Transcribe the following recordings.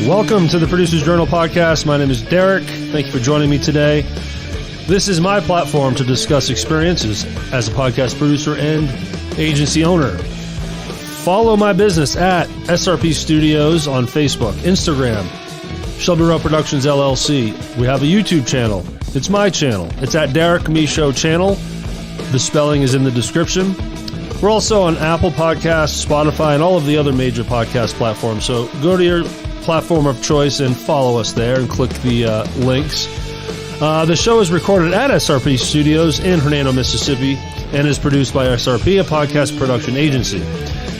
Welcome to the Producer's Journal podcast. My name is Derek. Thank you for joining me today. This is my platform to discuss experiences as a podcast producer and agency owner. Follow my business at SRP Studios on Facebook, Instagram, Shelby Row Productions, LLC. We have a YouTube channel. It's my channel. It's at Derek Me Show channel. The spelling is in the description. We're also on Apple Podcasts, Spotify, and all of the other major podcast platforms. So go to your platform of choice and follow us there and click the links. The show is recorded at SRP Studios in Hernando, Mississippi, and is produced by SRP, a podcast production agency.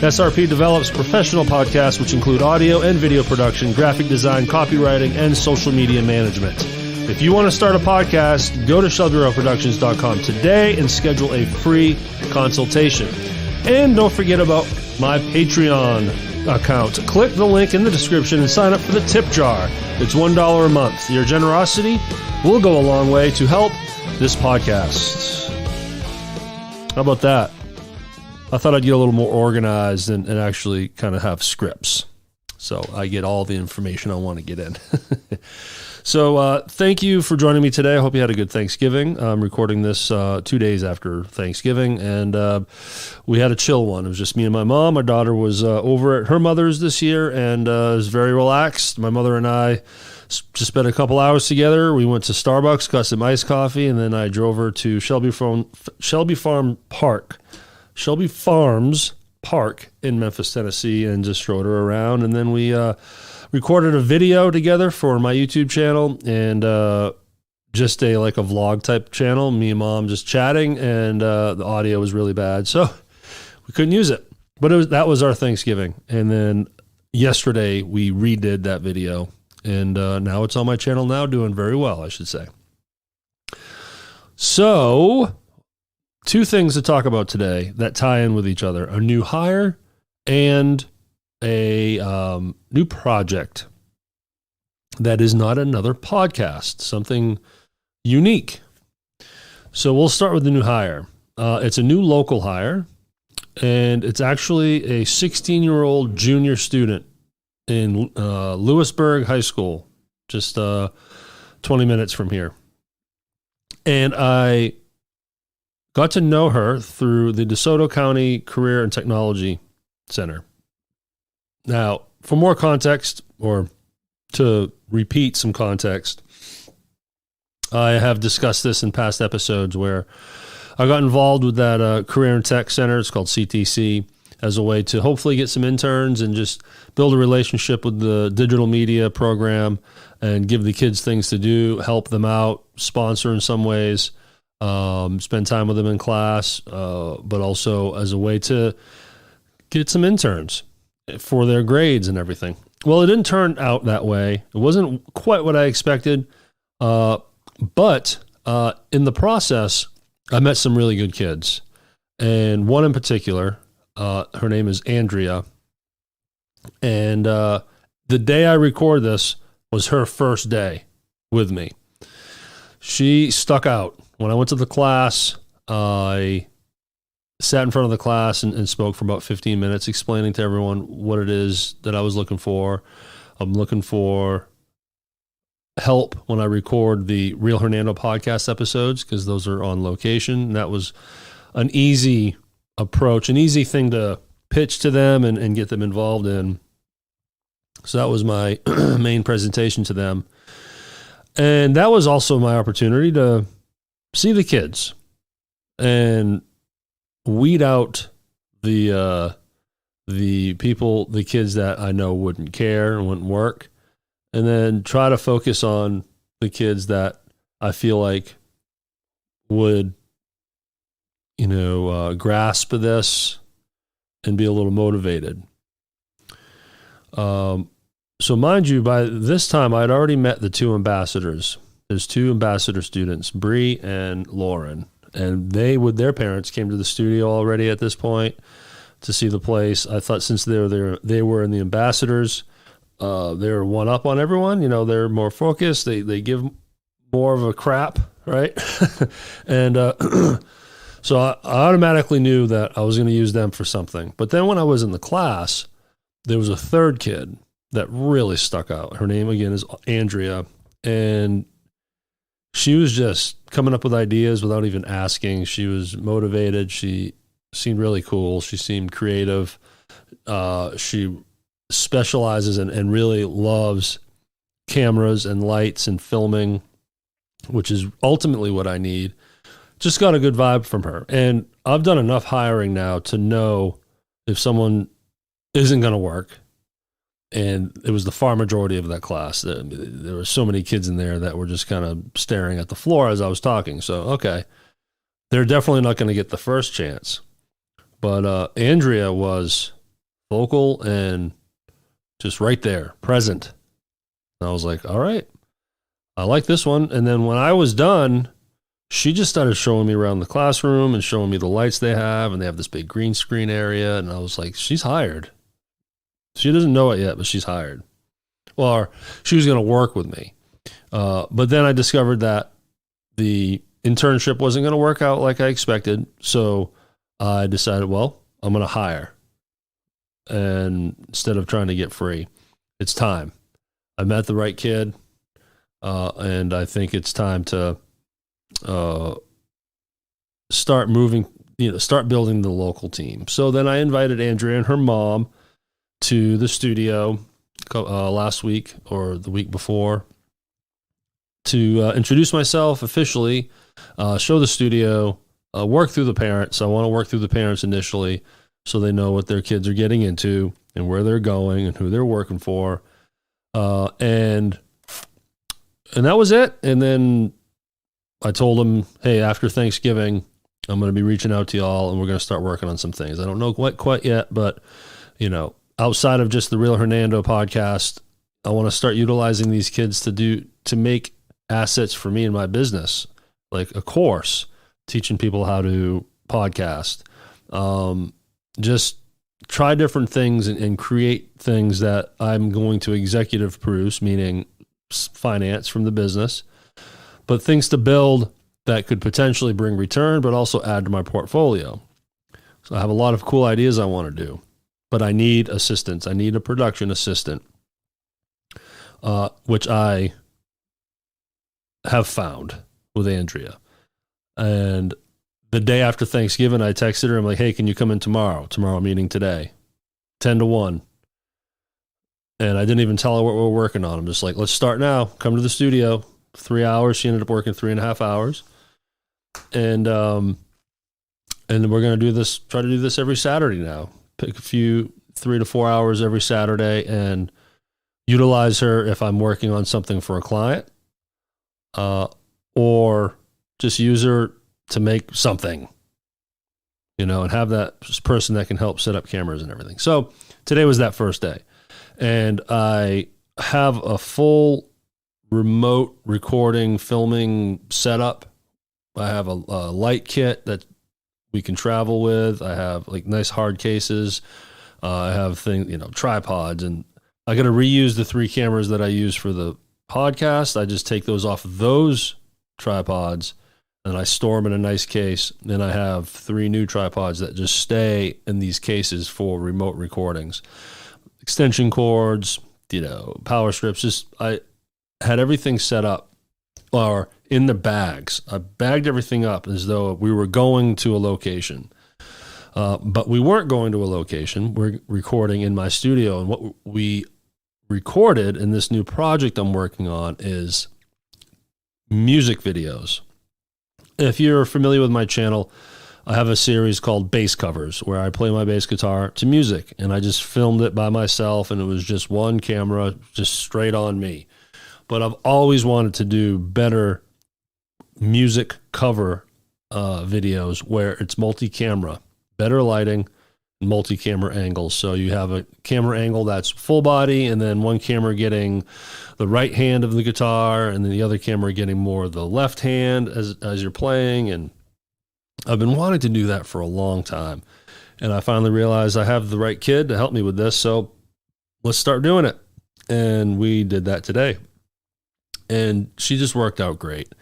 SRP develops professional podcasts which include audio and video production, graphic design, copywriting, and social media management. If you want to start a podcast, go to ShelbyRowProductions.com today and schedule a free consultation. And don't forget about my Patreon account. Click the link in the description and sign up for the tip jar. It's $1 a month. Your generosity will go a long way to help this podcast. How about that? I thought I'd get a little more organized and actually kind of have scripts, so I get all the information I want to get in. So thank you for joining me today. I hope you had a good Thanksgiving. I'm recording this 2 days after Thanksgiving, and we had a chill one. It was just me and my mom. My daughter was over at her mother's this year, and it was very relaxed. My mother and I just spent a couple hours together. We went to Starbucks, got some iced coffee, and then I drove her to Shelby Farms Park in Memphis, Tennessee, and just rode her around. And then we recorded a video together for my YouTube channel, and just a vlog type channel. Me and mom just chatting, and the audio was really bad, so we couldn't use it. But that was our Thanksgiving. And then yesterday we redid that video, and now it's on my channel now, doing very well, I should say. So, two things to talk about today that tie in with each other: a new hire and a new project that is not another podcast, something unique. So we'll start with the new hire. It's a new local hire, and it's actually a 16-year-old junior student in Lewisburg High School, just 20 minutes from here. And I got to know her through the DeSoto County Career and Technology Center. Now, for more context, or to repeat some context, I have discussed this in past episodes where I got involved with that Career and Tech Center. It's called CTC, as a way to hopefully get some interns and just build a relationship with the digital media program and give the kids things to do, help them out, sponsor in some ways, spend time with them in class, but also as a way to get some interns for their grades and everything. Well, it didn't turn out that way. It wasn't quite what I expected. But in the process, I met some really good kids. And one in particular, her name is Andrea. And the day I record this was her first day with me. She stuck out. When I went to the class, I sat in front of the class and spoke for about 15 minutes, explaining to everyone what it is that I was looking for. I'm looking for help when I record the Real Hernando podcast episodes, because those are on location. And that was an easy approach, an easy thing to pitch to them and get them involved in. So that was my main presentation to them. And that was also my opportunity to see the kids and weed out the kids that I know wouldn't care and wouldn't work, and then try to focus on the kids that I feel like would, grasp this and be a little motivated. So mind you, by this time I'd already met the two ambassadors. There's two ambassador students, Bree and Lauren. And they, with their parents, came to the studio already at this point to see the place. I thought since they were in the ambassadors, they were one up on everyone. They're more focused. They give more of a crap, right? And so I automatically knew that I was going to use them for something. But then when I was in the class, there was a third kid that really stuck out. Her name again is Andrea, and she was just coming up with ideas without even asking. She was motivated. She seemed really cool. She seemed creative. She specializes and really loves cameras and lights and filming, which is ultimately what I need. Just got a good vibe from her. And I've done enough hiring now to know if someone isn't going to work. And it was the far majority of that class. There were so many kids in there that were just kind of staring at the floor as I was talking. So, okay, they're definitely not going to get the first chance. But Andrea was vocal and just right there, present. And I was like, all right, I like this one. And then when I was done, she just started showing me around the classroom and showing me the lights they have. And they have this big green screen area. And I was like, she's hired. She doesn't know it yet, but she's hired. Or she was going to work with me. But then I discovered that the internship wasn't going to work out like I expected. So I decided, well, I'm going to hire. And instead of trying to get free, it's time. I met the right kid. And I think it's time to start moving, start building the local team. So then I invited Andrea and her mom to the studio last week or the week before to introduce myself officially, show the studio, work through the parents. I want to work through the parents initially so they know what their kids are getting into and where they're going and who they're working for. And that was it. And then I told them, hey, after Thanksgiving, I'm going to be reaching out to y'all and we're going to start working on some things. I don't know quite yet, but outside of just the Real Hernando podcast, I want to start utilizing these kids to make assets for me and my business, like a course teaching people how to podcast. Just try different things and create things that I'm going to executive produce, meaning finance from the business, but things to build that could potentially bring return, but also add to my portfolio. So I have a lot of cool ideas I want to do. But I need assistance. I need a production assistant, which I have found with Andrea. And the day after Thanksgiving, I texted her. I'm like, hey, can you come in tomorrow? Tomorrow meeting today, 10 to 1. And I didn't even tell her what we're working on. I'm just like, let's start now. Come to the studio. 3 hours. She ended up working 3.5 hours. And we're going to do this, try to do this every Saturday now. Pick a few 3 to 4 hours every Saturday and utilize her if I'm working on something for a client, or just use her to make something, and have that person that can help set up cameras and everything. So today was that first day, and I have a full remote recording, filming setup. I have a light kit that we can travel with. I have like nice hard cases. I have tripods, and I got to reuse the 3 cameras that I use for the podcast. I just take those off of those tripods and I store them in a nice case. Then I have 3 new tripods that just stay in these cases for remote recordings, extension cords, power strips. I had everything set up or in the bags. I bagged everything up as though we were going to a location. But we weren't going to a location. We're recording in my studio. And what we recorded in this new project I'm working on is music videos. If you're familiar with my channel, I have a series called Bass Covers where I play my bass guitar to music. And I just filmed it by myself, and it was just one camera, just straight on me. But I've always wanted to do better music cover videos where it's multi-camera, better lighting, multi-camera angles. So you have a camera angle that's full body, and then one camera getting the right hand of the guitar, and then the other camera getting more of the left hand as you're playing. And I've been wanting to do that for a long time. And I finally realized I have the right kid to help me with this. So let's start doing it. And we did that today. And she just worked out great.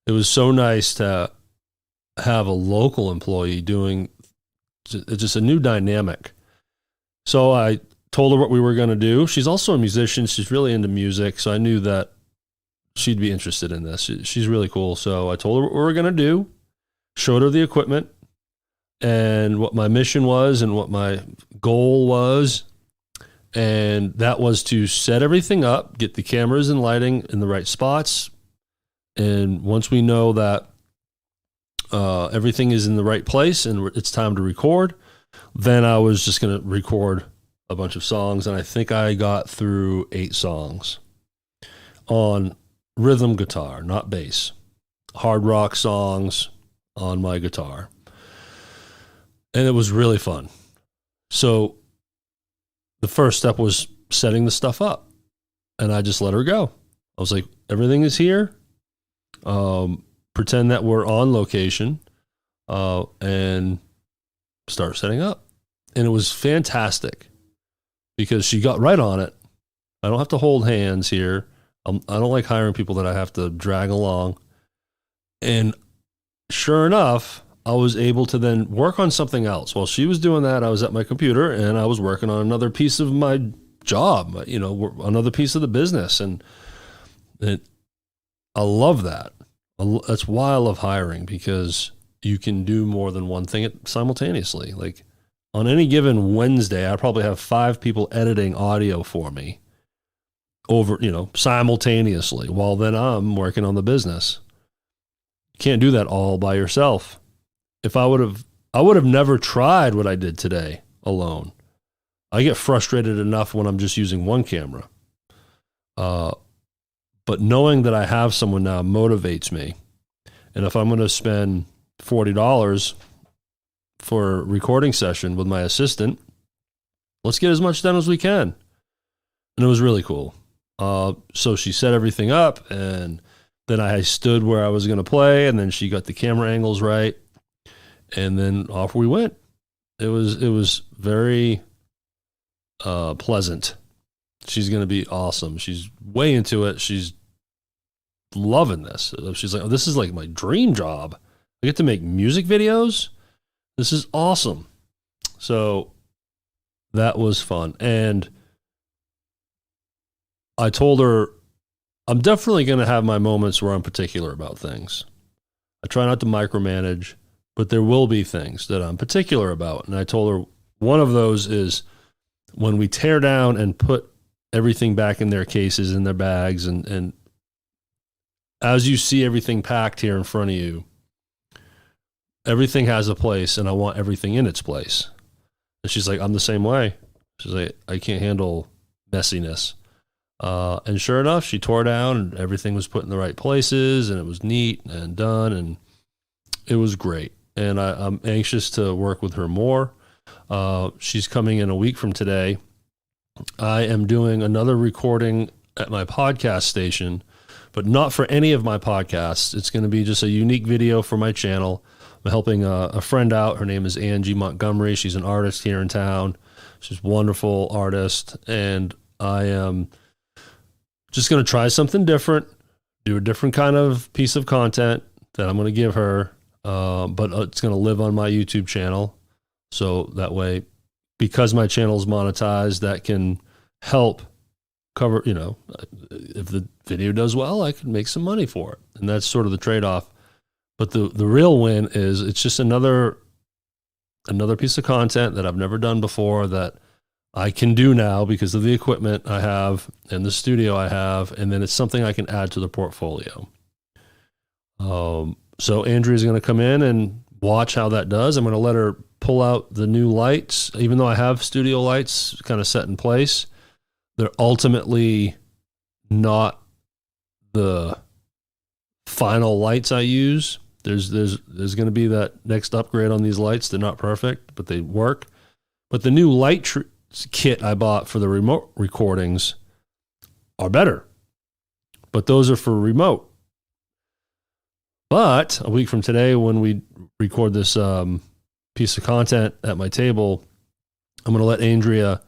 It was so nice to have a local employee doing just a new dynamic. So I told her what we were going to do. She's also a musician. She's really into music. So I knew that she'd be interested in this. She's really cool. So I told her what we were going to do, showed her the equipment and what my mission was and what my goal was. And that was to set everything up, get the cameras and lighting in the right spots. And once we know that everything is in the right place and it's time to record, then I was just going to record a bunch of songs. And I think I got through 8 songs on rhythm guitar, not bass. Hard rock songs on my guitar. And it was really fun. So the first step was setting the stuff up. And I just let her go. I was like, everything is here. Pretend that we're on location and start setting up. And it was fantastic because she got right on it. I don't have to hold hands here. I don't like hiring people that I have to drag along. And sure enough, I was able to then work on something else. While she was doing that, I was at my computer and I was working on another piece of my job, another piece of the business. And I love that. That's why I love hiring, because you can do more than one thing simultaneously. Like on any given Wednesday, I probably have 5 people editing audio for me over, simultaneously, while then I'm working on the business. You can't do that all by yourself. I would have never tried what I did today alone. I get frustrated enough when I'm just using one camera. But knowing that I have someone now motivates me. And if I'm going to spend $40 for a recording session with my assistant, let's get as much done as we can. And it was really cool. So she set everything up, and then I stood where I was going to play, and then she got the camera angles right, and then off we went. It was very pleasant. She's going to be awesome. She's way into it. She's loving this. She's like, oh, this is like my dream job. I get to make music videos. This is awesome. So that was fun. And I told her, I'm definitely going to have my moments where I'm particular about things. I try not to micromanage, but there will be things that I'm particular about. And I told her one of those is when we tear down and put everything back in their cases, in their bags, and as you see everything packed here in front of you, everything has a place, and I want everything in its place. And she's like, I'm the same way. She's like, I can't handle messiness. And sure enough, she tore down and everything was put in the right places, and it was neat and done, and it was great. And I'm anxious to work with her more. She's coming in a week from today. I am doing another recording at my podcast station, but not for any of my podcasts. It's going to be just a unique video for my channel. I'm helping a friend out. Her name is Angie Montgomery. She's an artist here in town. She's a wonderful artist, and I am just going to try something different, do a different kind of piece of content that I'm going to give her, but it's going to live on my YouTube channel. So that way, because my channel is monetized, that can help cover, if the video does well, I can make some money for it. And that's sort of the trade-off. But the real win is it's just another piece of content that I've never done before that I can do now because of the equipment I have and the studio I have, and then it's something I can add to the portfolio. So Andrea's going to come in and watch how that does. I'm going to let her pull out the new lights. Even though I have studio lights kind of set in place, they're ultimately not the final lights I use. There's going to be that next upgrade on these lights. They're not perfect, but they work. But the new light kit I bought for the remote recordings are better, but those are for remote. But a week from today, when we record this piece of content at my table, I'm going to let Andrea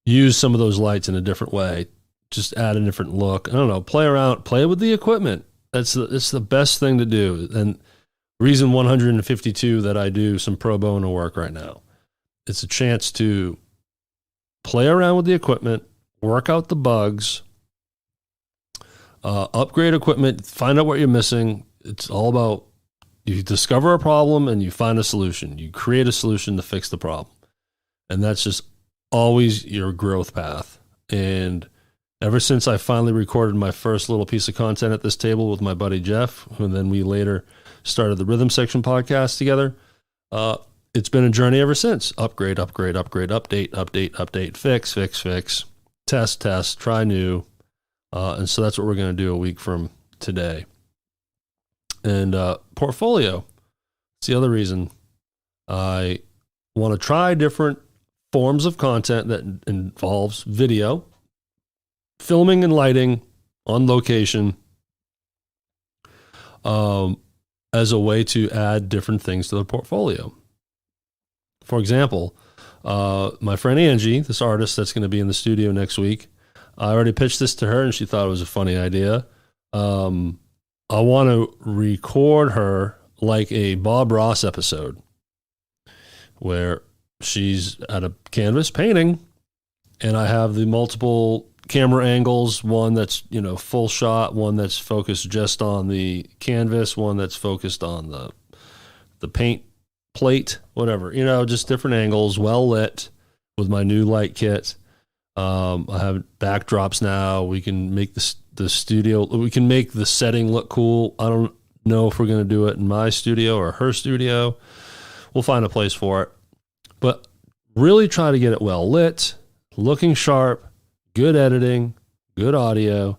use some of those lights in a different way, just add a different look. I don't know, play around, play with the equipment. It's the best thing to do. And reason 152 that I do some pro bono work right now. It's a chance to play around with the equipment, work out the bugs, upgrade equipment, find out what you're missing. It's all about you discover a problem and you find a solution. You create a solution to fix the problem. And that's just always your growth path. And ever since I finally recorded my first little piece of content at this table with my buddy Jeff, and then we later started the Rhythm Section podcast together, it's been a journey ever since. Upgrade, update, fix, test, try new. And so that's what we're going to do a week from today. And portfolio. It's the other reason I want to try different forms of content that involves video, filming and lighting on location, as a way to add different things to the portfolio. For example, my friend Angie, this artist that's going to be in the studio next week, I already pitched this to her and she thought it was a funny idea. I want to record her like a Bob Ross episode where she's at a canvas painting and I have the multiple camera angles, one that's, full shot, one that's focused just on the canvas, one that's focused on the paint plate, whatever, just different angles, well lit with my new light kit. I have backdrops now. We can make the studio, we can make the setting look cool. I don't know if we're going to do it in my studio or her studio. We'll find a place for it, but really try to get it well lit, looking sharp, good editing, good audio,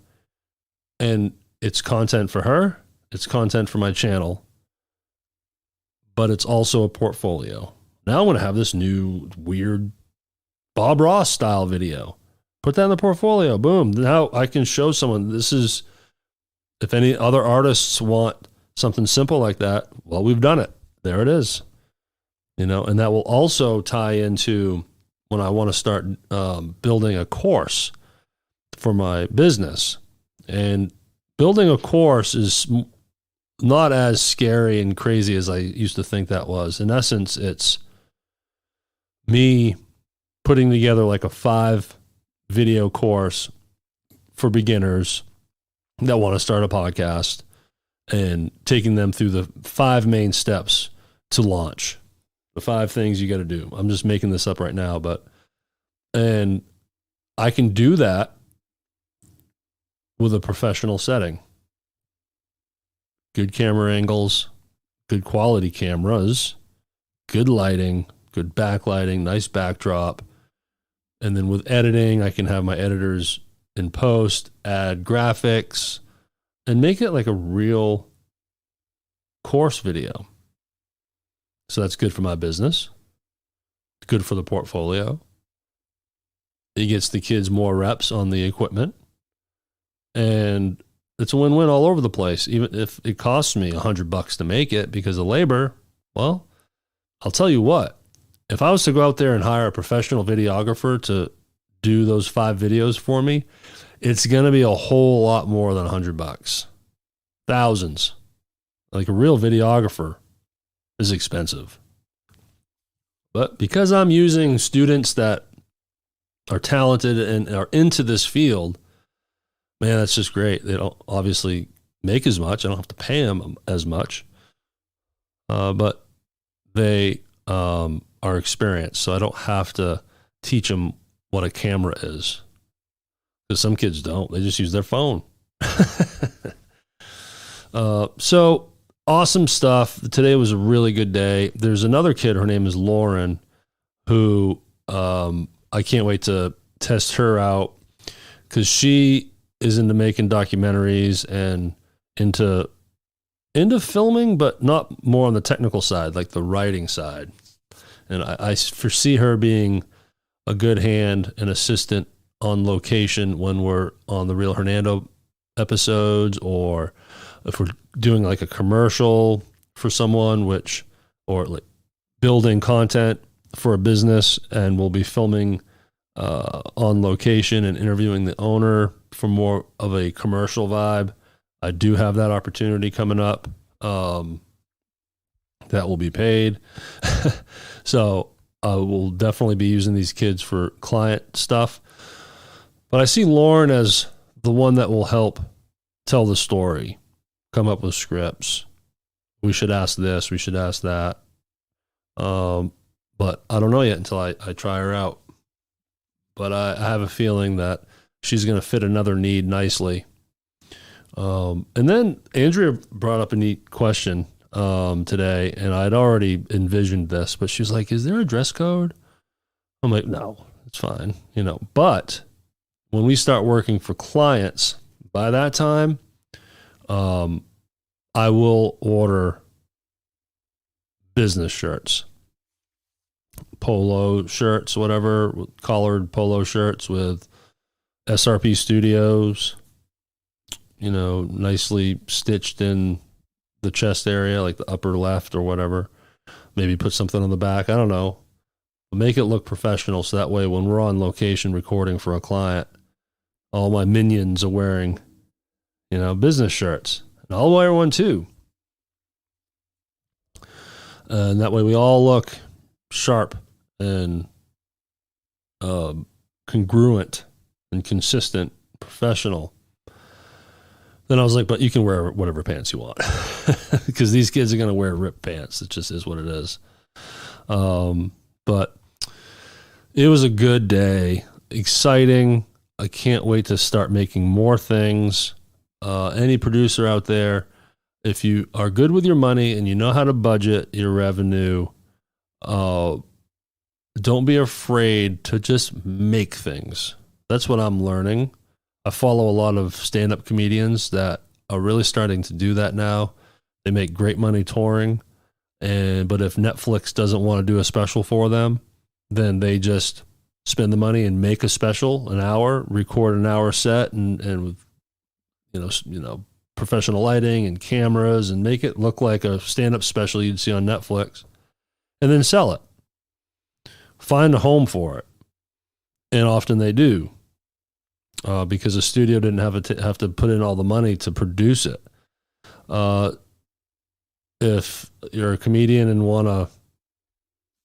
and it's content for her. It's content for my channel, but it's also a portfolio. Now I'm going to have this new weird Bob Ross style video. Put that in the portfolio. Boom. Now I can show someone this is, if any other artists want something simple like that, well, we've done it. There it is. And that will also tie into when I want to start building a course for my business. And building a course is not as scary and crazy as I used to think that was. In essence, it's me putting together like a 5-video course for beginners that want to start a podcast and taking them through the 5 main steps to launch. The 5 things you got to do. I'm just making this up right now, and I can do that with a professional setting. Good camera angles, good quality cameras, good lighting, good backlighting, nice backdrop. And then with editing, I can have my editors in post, add graphics, and make it like a real course video. So that's good for my business. Good for the portfolio. It gets the kids more reps on the equipment. And it's a win-win all over the place. Even if it costs me $100 to make it because of labor, well, I'll tell you what. If I was to go out there and hire a professional videographer to do those 5 videos for me, it's going to be a whole lot more than $100. Thousands. Like a real videographer is expensive. But because I'm using students that are talented and are into this field, man, that's just great. They don't obviously make as much. I don't have to pay them as much. But they are experienced, so I don't have to teach them what a camera is. Because some kids don't. They just use their phone. So awesome stuff. Today was a really good day. There's another kid, her name is Lauren, who I can't wait to test her out because she is into making documentaries and into filming, but not more on the technical side, like the writing side. And I foresee her being a good hand and assistant on location when we're on the Real Hernando episodes, or if we're doing like a commercial for someone, or like building content for a business, and we'll be filming on location and interviewing the owner for more of a commercial vibe. I do have that opportunity coming up. That will be paid. So I will definitely be using these kids for client stuff. But I see Lauren as the one that will help tell the story, come up with scripts. We should ask this, we should ask that. But I don't know yet until I try her out. But I have a feeling that she's going to fit another need nicely. And then Andrea brought up a neat question today, and I'd already envisioned this, but she's like, is there a dress code? I'm like, no, it's fine, but when we start working for clients, by that time, I will order business shirts, polo shirts, whatever, collared polo shirts with SRP Studios, nicely stitched in the chest area, like the upper left or whatever. Maybe put something on the back. I don't know. Make it look professional, so that way when we're on location recording for a client, all my minions are wearing, business shirts. And I'll wear one too. And that way we all look sharp and congruent and consistent, professional. Then I was like, but you can wear whatever pants you want because these kids are going to wear ripped pants. It just is what it is. But it was a good day, exciting. I can't wait to start making more things. Any producer out there, if you are good with your money and you know how to budget your revenue, don't be afraid to just make things. That's what I'm learning. I follow a lot of stand-up comedians that are really starting to do that now. They make great money touring, but if Netflix doesn't want to do a special for them, then they just spend the money and make a special, an hour, record an hour set, and with professional lighting and cameras, and make it look like a stand-up special you'd see on Netflix, and then sell it. Find a home for it, and often they do. Because a studio didn't have to put in all the money to produce it. If you're a comedian and want to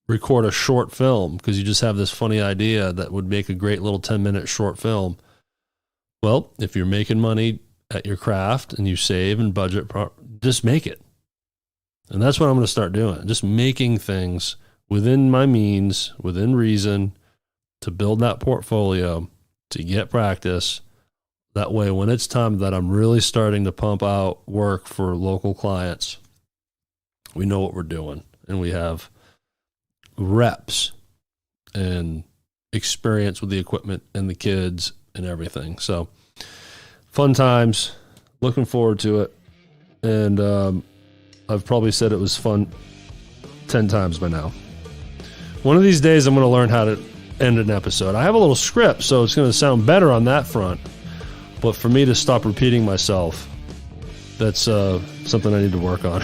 record a short film because you just have this funny idea that would make a great little 10-minute short film, well, if you're making money at your craft and you save and budget, just make it. And that's what I'm going to start doing, just making things within my means, within reason, to build that portfolio, to get practice. That way, when it's time that I'm really starting to pump out work for local clients, we know what we're doing, and we have reps and experience with the equipment and the kids and everything. So fun times, looking forward to it. And I've probably said it was fun 10 times by now. One of these days I'm going to learn how to end an episode. I have a little script, so it's going to sound better on that front. But for me to stop repeating myself, that's something I need to work on.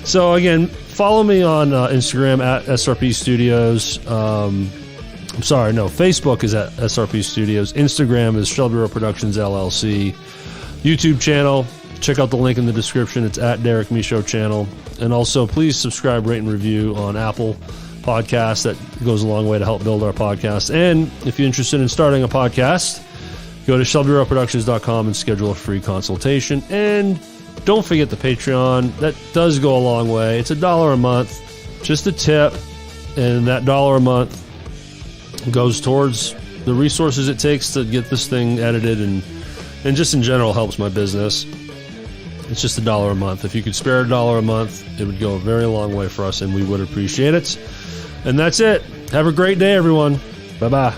So again, follow me on Instagram at SRP Studios. Facebook is at SRP Studios. Instagram is Shelby Row Productions LLC. YouTube channel, check out the link in the description. It's at Derek Michaud channel. And also, please subscribe, rate, and review on Apple Podcasts. That goes a long way to help build our podcast. And if you're interested in starting a podcast, go to ShelbyRowProductions.com and schedule a free consultation. And don't forget the Patreon. That does go a long way. It's $1 a month, just a tip. And that $1 a month goes towards the resources it takes to get this thing edited and just in general helps my business. It's just $1 a month. If you could spare $1 a month, it would go a very long way for us, and we would appreciate it. And that's it. Have a great day, everyone. Bye-bye.